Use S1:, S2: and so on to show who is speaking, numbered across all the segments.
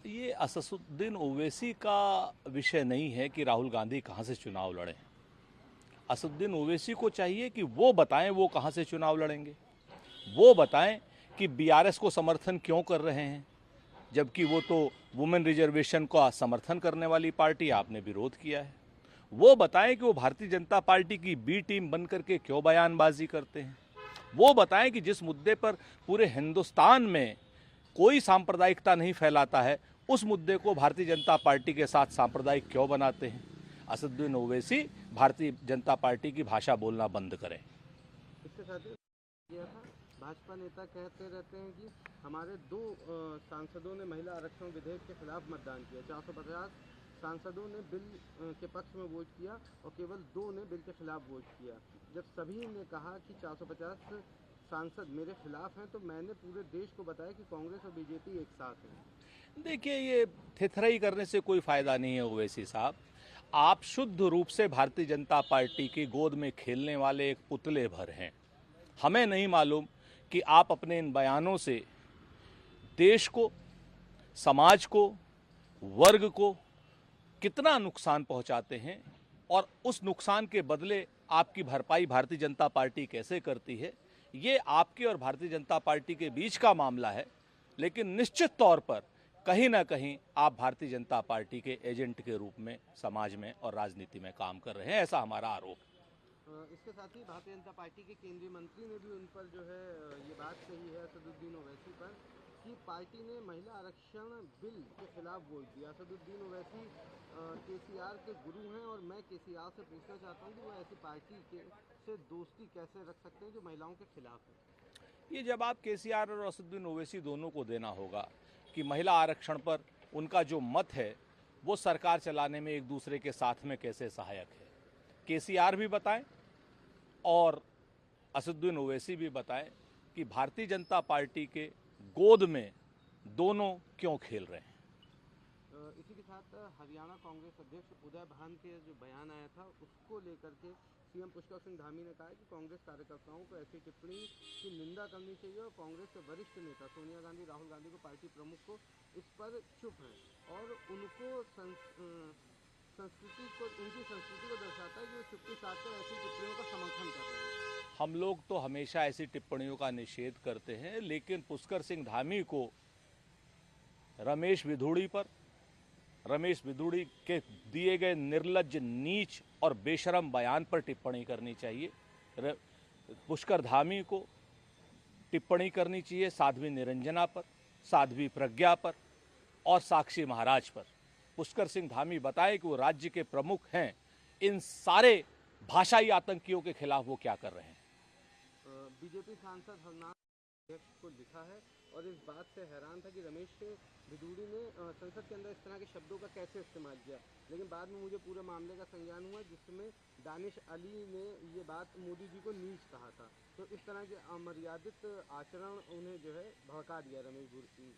S1: ये असदुद्दीन ओवैसी का विषय नहीं है कि राहुल गांधी कहाँ से चुनाव लड़े। असदुद्दीन ओवैसी को चाहिए कि वो बताएं वो कहाँ से चुनाव लड़ेंगे, वो बताएं कि बीआरएस को समर्थन क्यों कर रहे हैं, जबकि वो तो वुमेन रिजर्वेशन का समर्थन करने वाली पार्टी, आपने विरोध किया है। वो बताएं कि वो भारतीय जनता पार्टी की बी टीम बन करके क्यों बयानबाजी करते हैं। वो बताएं कि जिस मुद्दे पर पूरे हिंदुस्तान में कोई सांप्रदायिकता नहीं फैलाता है, उस मुद्दे को भारतीय जनता पार्टी के साथ सांप्रदायिक क्यों बनाते हैं। असदुद्दीन ओवैसी भारतीय जनता पार्टी की भाषा बोलना बंद करें।
S2: इसके साथ ही किया था, भाजपा नेता कहते रहते हैं कि हमारे दो सांसदों ने महिला आरक्षण विधेयक के खिलाफ मतदान किया। 450 सांसदों ने बिल के पक्ष में वोट किया और केवल 2 ने बिल के खिलाफ वोट किया। जब सभी ने कहा कि 450 सांसद मेरे खिलाफ हैं, तो मैंने पूरे देश को बताया कि कांग्रेस और बीजेपी एक साथ हैं।
S1: देखिए, ये थेथराई करने से कोई फायदा नहीं है ओवैसी साहब। आप शुद्ध रूप से भारतीय जनता पार्टी की गोद में खेलने वाले एक पुतले भर हैं। हमें नहीं मालूम कि आप अपने इन बयानों से देश को, समाज को, वर्ग को कितना नुकसान पहुंचाते हैं और उस नुकसान के बदले आपकी भरपाई भारतीय जनता पार्टी कैसे करती है। ये आपके और भारतीय जनता पार्टी के बीच का मामला है, लेकिन निश्चित तौर पर कहीं ना कहीं आप भारतीय जनता पार्टी के एजेंट के रूप में समाज में और राजनीति में काम कर रहे हैं, ऐसा हमारा आरोप है।
S2: इसके साथ ही भारतीय जनता पार्टी के केंद्रीय मंत्री ने भी उन पर जो है ये बात कही है असदुद्दीन ओवैसी पर कि पार्टी ने महिला आरक्षण बिल के खिलाफ वोट दिया। असदुद्दीन ओवैसी केसीआर के गुरु हैं और मैं केसीआर से पूछना चाहता हूं कि वो ऐसी पार्टी से दोस्ती कैसे रख सकते हैं जो महिलाओं के खिलाफ है।
S1: ये जवाब केसीआर और असदुद्दीन ओवैसी दोनों को देना होगा कि महिला आरक्षण पर उनका जो मत है वो सरकार चलाने में एक दूसरे के साथ में कैसे सहायक है। केसीआर भी बताएं और असदुद्दीन ओवैसी भी बताएं कि भारतीय जनता पार्टी के गोद में दोनों क्यों खेल रहे हैं।
S2: इसी के साथ हरियाणा कांग्रेस अध्यक्ष उदय भान के जो बयान आया था उसको लेकर के सीएम पुष्कर सिंह धामी ने कहा कि कांग्रेस कार्यकर्ताओं को ऐसी टिप्पणी की निंदा करनी चाहिए और कांग्रेस के वरिष्ठ नेता सोनिया गांधी, राहुल गांधी को, पार्टी प्रमुख को इस पर चुप हैं और उनको संस्कृति को, उनकी संस्कृति को दर्शाता है कि वो चुप्पी साध कर ऐसी टिप्पणियों का समर्थन कर रहे हैं।
S1: हम लोग तो हमेशा ऐसी टिप्पणियों का निषेध करते हैं, लेकिन पुष्कर सिंह धामी को रमेश विधुड़ी के दिए गए निर्लज्ज, नीच और बेशरम बयान पर टिप्पणी करनी चाहिए। पुष्कर धामी को टिप्पणी करनी चाहिए साध्वी निरंजना पर, साध्वी प्रज्ञा पर और साक्षी महाराज पर। पुष्कर सिंह धामी बताए कि वो राज्य के प्रमुख हैं, इन सारे भाषाई आतंकियों के खिलाफ वो क्या कर रहे हैं।
S2: बीजेपी सांसद हरनाथ को लिखा है और इस बात से हैरान था कि रमेश भिदुड़ी ने संसद के अंदर इस तरह के शब्दों का कैसे इस्तेमाल किया, लेकिन बाद में मुझे पूरे मामले का संज्ञान हुआ जिसमें दानिश अली ने ये बात मोदी जी को नीच कहा था। तो इस तरह के अमर्यादित आचरण उन्हें जो है भड़का दिया रमेश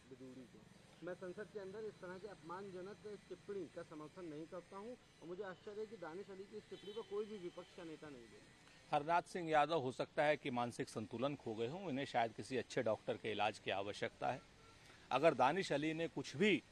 S2: भिदुड़ी को। मैं संसद के अंदर इस तरह के अपमानजनक टिप्पणी का समर्थन नहीं करता हूँ और मुझे आश्चर्य है कि दानिश अली की इस टिप्पणी को कोई भी विपक्ष का नेता नहीं बोला।
S1: हरनाथ सिंह यादव हो सकता है कि मानसिक संतुलन खो गए हों, इन्हें शायद किसी अच्छे डॉक्टर के इलाज की आवश्यकता है। अगर दानिश अली ने कुछ भी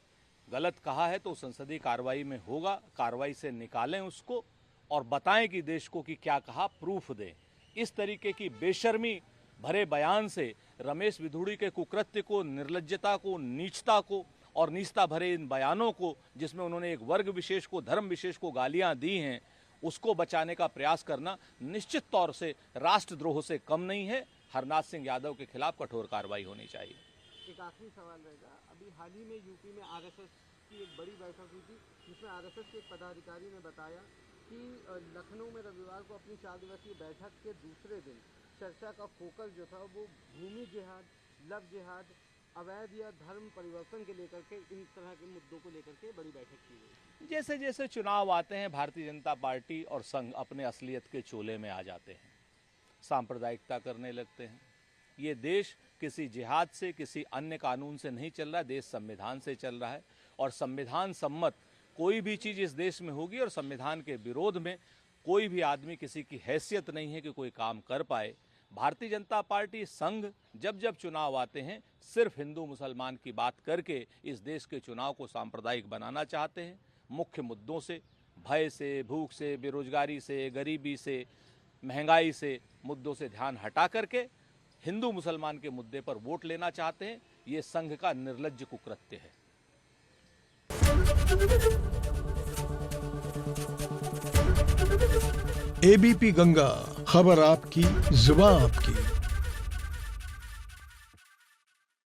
S1: गलत कहा है तो संसदीय कार्रवाई में होगा, कार्रवाई से निकालें उसको और बताएं कि देश को कि क्या कहा, प्रूफ दें। इस तरीके की बेशर्मी भरे बयान से रमेश विधुड़ी के कुकृत्य को, निर्लज्जता को, नीचता को और नीचता भरे इन बयानों को, जिसमें उन्होंने एक वर्ग विशेष को, धर्म विशेष को गालियां दी हैं, उसको बचाने का प्रयास करना निश्चित तौर से राष्ट्रद्रोह से कम नहीं है। हरनाथ सिंह यादव के खिलाफ कठोर कार्रवाई होनी चाहिए।
S2: एक आखिरी सवाल रहेगा, अभी हाल ही में यूपी में आरएसएस की एक बड़ी बैठक हुई थी जिसमें आरएसएस के एक पदाधिकारी ने बताया कि लखनऊ में रविवार को अपनी 4 दिवसीय बैठक के दूसरे दिन चर्चा का फोकस जो था वो भूमि जिहाद, लव जिहाद, अवैध या धर्म परिवर्तन के लेकर के, इन तरह के मुद्दों को लेकर के बड़ी बैठक की गई।
S1: जैसे जैसे चुनाव आते हैं भारतीय जनता पार्टी और संघ अपने असलियत के चोले में आ जाते हैं, सांप्रदायिकता करने लगते हैं। ये देश किसी जिहाद से, किसी अन्य कानून से नहीं चल रहा, देश संविधान से चल रहा है और संविधान सम्मत कोई भी चीज़ इस देश में होगी और संविधान के विरोध में कोई भी आदमी, किसी की हैसियत नहीं है कि कोई काम कर पाए। भारतीय जनता पार्टी संघ जब जब चुनाव आते हैं सिर्फ हिंदू मुसलमान की बात करके इस देश के चुनाव को सांप्रदायिक बनाना चाहते हैं। मुख्य मुद्दों से, भय से, भूख से, बेरोजगारी से, गरीबी से, महंगाई से मुद्दों से ध्यान हटा करके हिंदू मुसलमान के मुद्दे पर वोट लेना चाहते हैं। ये संघ का निर्लज्ज कुकृत्य है।
S3: एबीपी गंगा, खबर आपकी, जुबान आपकी।